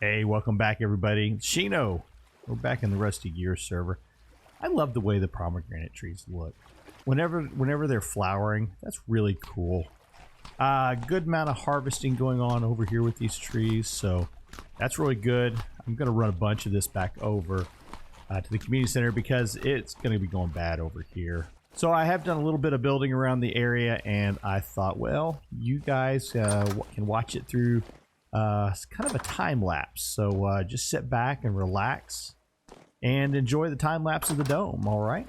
Hey, welcome back everybody. Shino. We're back in the Rusty Gears server. I love the way the pomegranate trees look. Whenever they're flowering, that's really cool. Good amount of harvesting going on over here with these trees, so that's really good. I'm going to run a bunch of this back over to the community center because it's going to be going bad over here. So I have done a little bit of building around the area, and I thought, well, you guys can watch it through it's kind of a time lapse. So just sit back and relax and enjoy the time lapse of the dome. All right.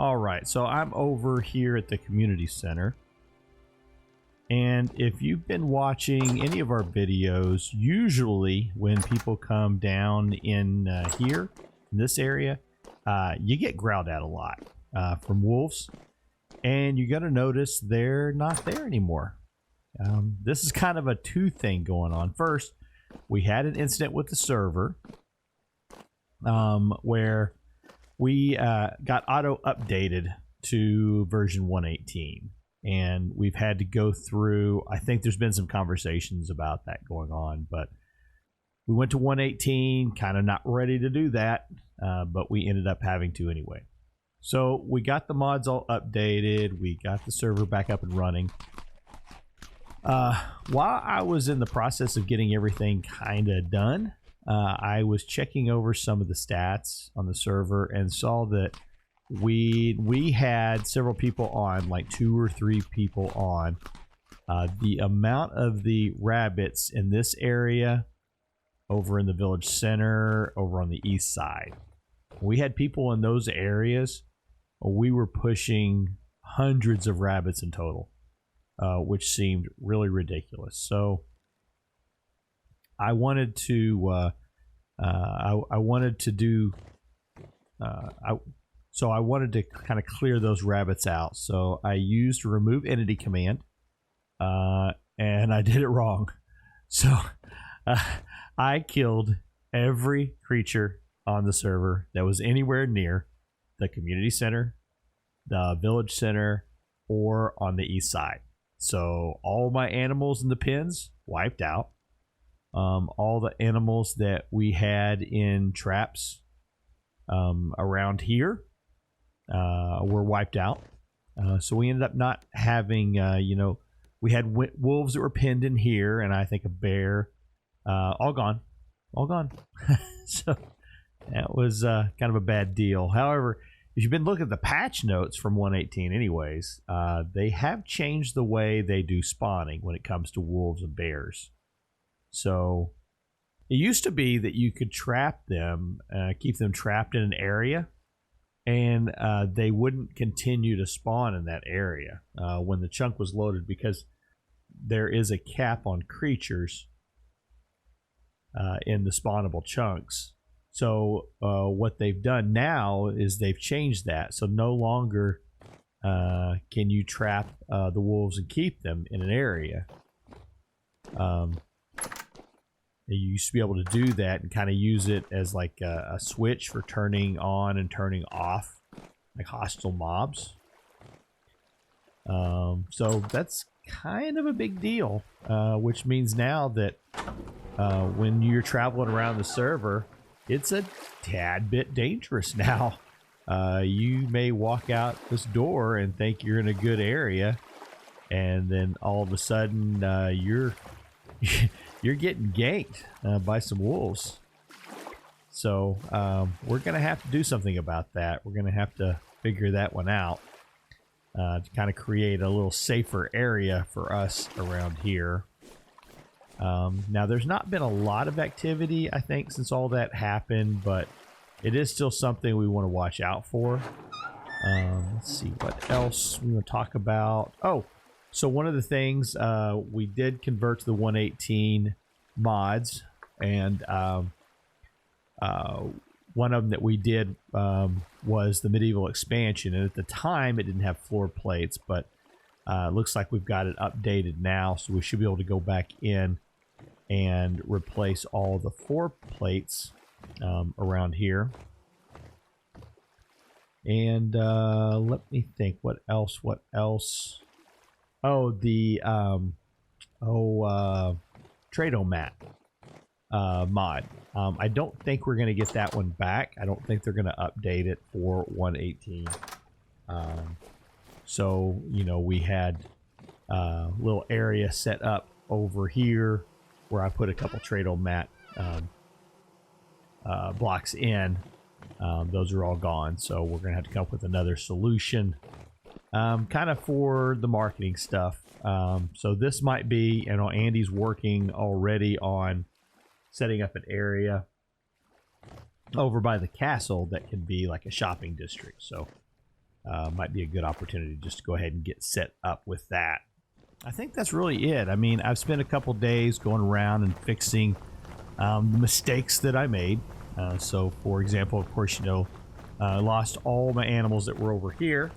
All right, so I'm over here at the community center. And if you've been watching any of our videos, usually when people come down in here, in this area, you get growled at a lot from wolves. And you're going to notice they're not there anymore. This is kind of a two thing going on. First, we had an incident with the server where we got auto updated to version 118. And we've had to go through, I think there's been some conversations about that going on, but we went to 118, kind of not ready to do that, but we ended up having to anyway. So we got the mods all updated, we got the server back up and running. While I was in the process of getting everything kind of done, I was checking over some of the stats on the server and saw that we had several people on, like 2 or 3 people on. The amount of the rabbits in this area, over in the village center, over on the east side, we had people in those areas. We were pushing hundreds of rabbits in total, which seemed really ridiculous. So I wanted to So I wanted to kind of clear those rabbits out. So I used remove entity command, and I did it wrong. So I killed every creature on the server that was anywhere near the community center, the village center, or on the east side. So all my animals in the pens wiped out. All the animals that we had in traps around here were wiped out. So we ended up not having, we had wolves that were pinned in here, and I think a bear, all gone. So that was kind of a bad deal. However, if you've been looking at the patch notes from 118 anyways, they have changed the way they do spawning when it comes to wolves and bears. So it used to be that you could trap them, keep them trapped in an area, and they wouldn't continue to spawn in that area when the chunk was loaded, because there is a cap on creatures in the spawnable chunks. So what they've done now is they've changed that. So no longer can you trap the wolves and keep them in an area. You used to be able to do that and kind of use it as like a switch for turning on and turning off like hostile mobs. So that's kind of a big deal, which means now that when you're traveling around the server, it's a tad bit dangerous now. You may walk out this door and think you're in a good area, and then all of a sudden you're getting ganked by some wolves. So we're going to have to do something about that. We're going to have to figure that one out to kind of create a little safer area for us around here. Now, there's not been a lot of activity, I think, since all that happened, but it is still something we want to watch out for. Let's see what else we want to talk about. Oh, so one of the things, we did convert to the 118 mods, and one of them that we did was the medieval expansion, and at the time it didn't have floor plates, but it looks like we've got it updated now, so we should be able to go back in and replace all the floor plates around here. And let me think, what else? Oh, the Trado-mat mod. I don't think we're going to get that one back. I don't think they're going to update it for 118. So, we had a little area set up over here where I put a couple Trado-mat blocks in. Those are all gone, so we're going to have to come up with another solution. Kind of for the marketing stuff. So this might be, Andy's working already on setting up an area over by the castle that can be like a shopping district. So might be a good opportunity just to go ahead and get set up with that. I think that's really it. I mean, I've spent a couple days going around and fixing the mistakes that I made. So, for example, of course, you know, I lost all my animals that were over here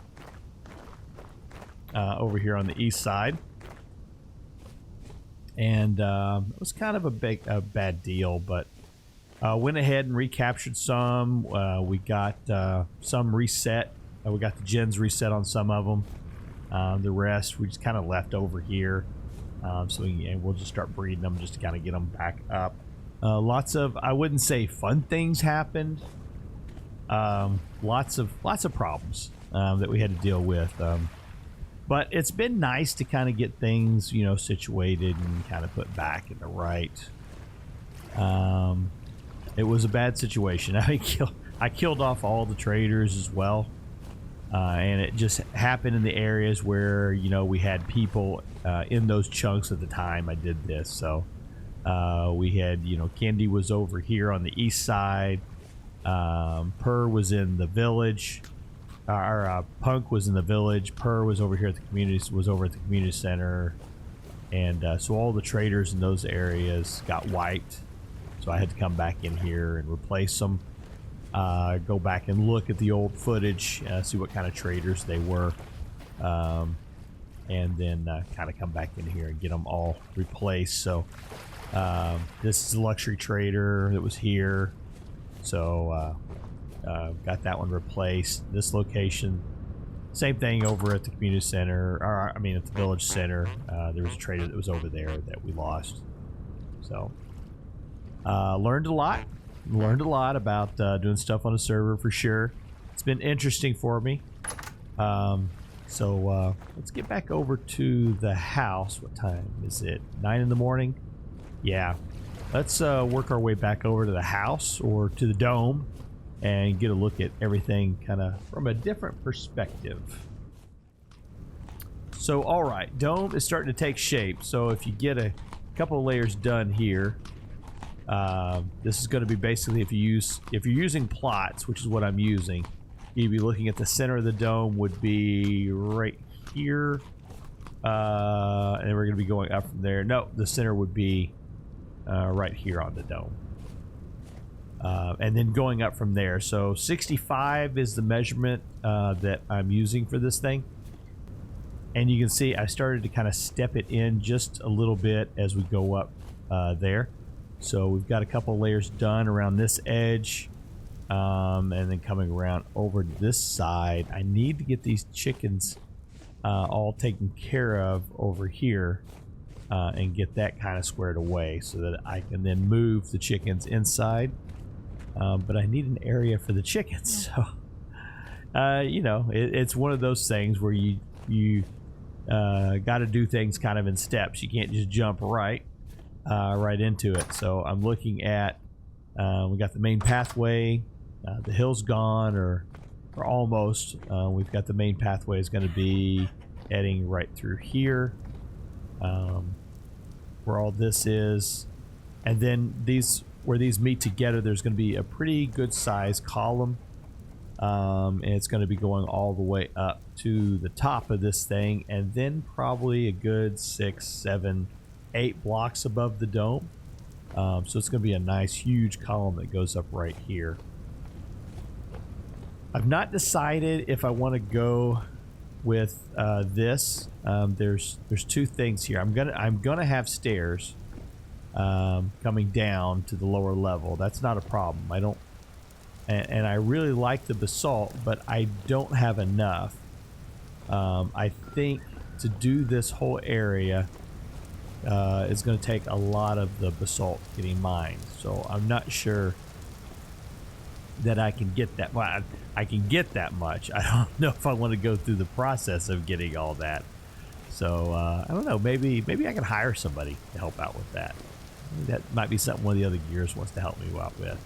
on the east side. And it was kind of a bad deal, but went ahead and recaptured some. We got some reset. We got the gens reset on some of them. The rest we just kind of left over here. And we'll just start breeding them just to kind of get them back up. Lots of, I wouldn't say fun things happened. Lots of problems that we had to deal with. But it's been nice to kind of get things, you know, situated and kind of put back in the right. It was a bad situation. I killed off all the traders as well. And it just happened in the areas where, you know, we had people in those chunks at the time I did this. So we had, you know, Kendi was over here on the east side. Purr was in the village. Our Punk was in the village. Purr was over here at the community center. And so all the traders in those areas got wiped. So I had to come back in here and replace them. Go back and look at the old footage, see what kind of traders they were, and then kind of come back in here and get them all replaced. So this is a luxury trader that was here, so got that one replaced. This location, same thing over at the community center, or I mean at the village center. There was a trader that was over there that we lost. So learned a lot about doing stuff on a server for sure. It's been interesting for me. So let's get back over to the house. What time is it? 9 in the morning? Yeah. Let's work our way back over to the house or to the dome and get a look at everything kind of from a different perspective. So, all right, dome is starting to take shape. So if you get a couple of layers done here, this is going to be basically if you're using plots, which is what I'm using, you'd be looking at the center of the dome would be right here, and then we're going to be going up from there. No, the center would be right here on the dome, and then going up from there. So 65 is the measurement that I'm using for this thing, and you can see I started to kind of step it in just a little bit as we go up there. So we've got a couple layers done around this edge, and then coming around over to this side. I need to get these chickens all taken care of over here and get that kind of squared away so that I can then move the chickens inside. But I need an area for the chickens. So, you know, it's one of those things where you got to do things kind of in steps. You can't just jump right into it. So I'm looking at, we got the main pathway, the hill's gone or almost. We've got the main pathway is going to be heading right through here, where all this is, and then where these meet together, there's going to be a pretty good size column, and it's going to be going all the way up to the top of this thing, and then probably a good 6, 7, 8 blocks above the dome. So it's going to be a nice huge column that goes up right here. I've not decided if I want to go with this. There's two things here. I'm gonna have stairs coming down to the lower level. That's not a problem. I don't, and I really like the basalt, but I don't have enough. I think to do this whole area, it's going to take a lot of the basalt getting mined. So I'm not sure that I can get that. Well, I can get that much. I don't know if I want to go through the process of getting all that. So I don't know. Maybe I can hire somebody to help out with that. That might be something one of the other gears wants to help me out with.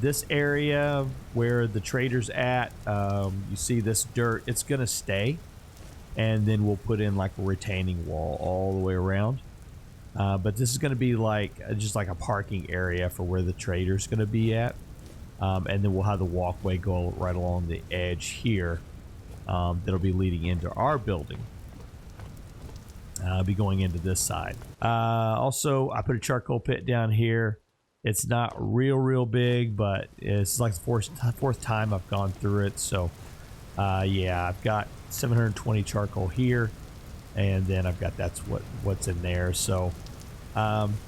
This area where the trader's at, you see this dirt, it's going to stay. And then we'll put in like a retaining wall all the way around. But this is going to be like just like a parking area for where the trader's going to be at. And then we'll have the walkway go right along the edge here. that'll be leading into our building. I'll be going into this side. Also, I put a charcoal pit down here. It's not real big, but it's like the fourth time I've gone through it. So, yeah, I've got 720 charcoal here, and then I've got what's in there. So,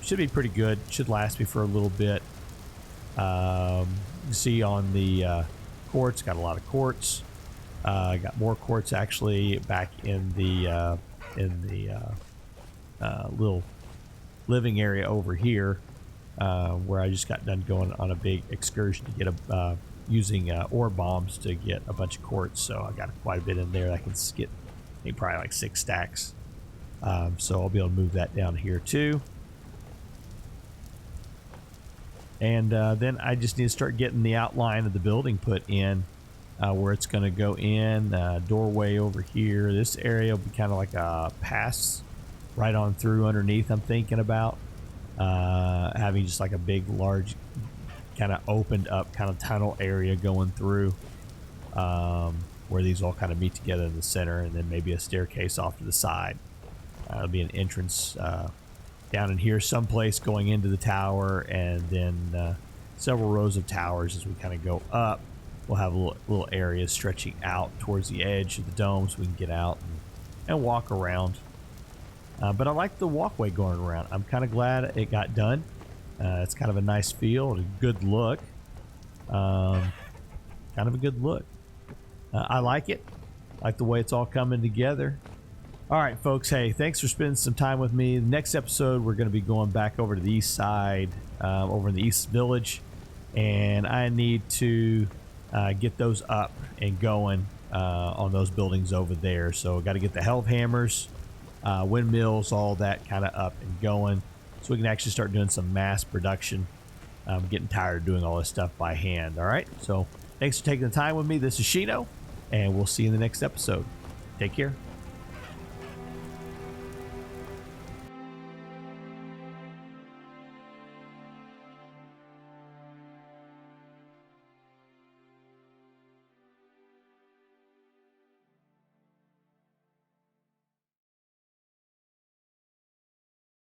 should be pretty good. Should last me for a little bit. You see on the quartz, got a lot of quartz. I got more quartz actually back in the little living area over here, where I just got done going on a big excursion to get using ore bombs to get a bunch of quartz. So I got quite a bit in there. I can get maybe probably like 6 stacks. So I'll be able to move that down here too. And then I just need to start getting the outline of the building put in, where it's going to go in. Doorway over here. This area will be kind of like a pass right on through underneath, I'm thinking about. Having just like a big, large, kind of opened up kind of tunnel area going through, where these all kind of meet together in the center, and then maybe a staircase off to the side. It'll be an entrance down in here someplace going into the tower, and then several rows of towers as we kind of go up. We'll have little areas stretching out towards the edge of the dome so we can get out and walk around. But I like the walkway going around. I'm kind of glad it got done. It's kind of a nice feel, a good look. Kind of a good look. I like it. I like the way it's all coming together. All right, folks. Hey, thanks for spending some time with me. The next episode, we're going to be going back over to the east side, over in the East Village. And I need to get those up and going on those buildings over there. So got to get the health hammers, windmills, all that kind of up and going, so we can actually start doing some mass production. I'm getting tired of doing all this stuff by hand. All right, so thanks for taking the time with me. This is Shino, and we'll see you in the next episode. Take care.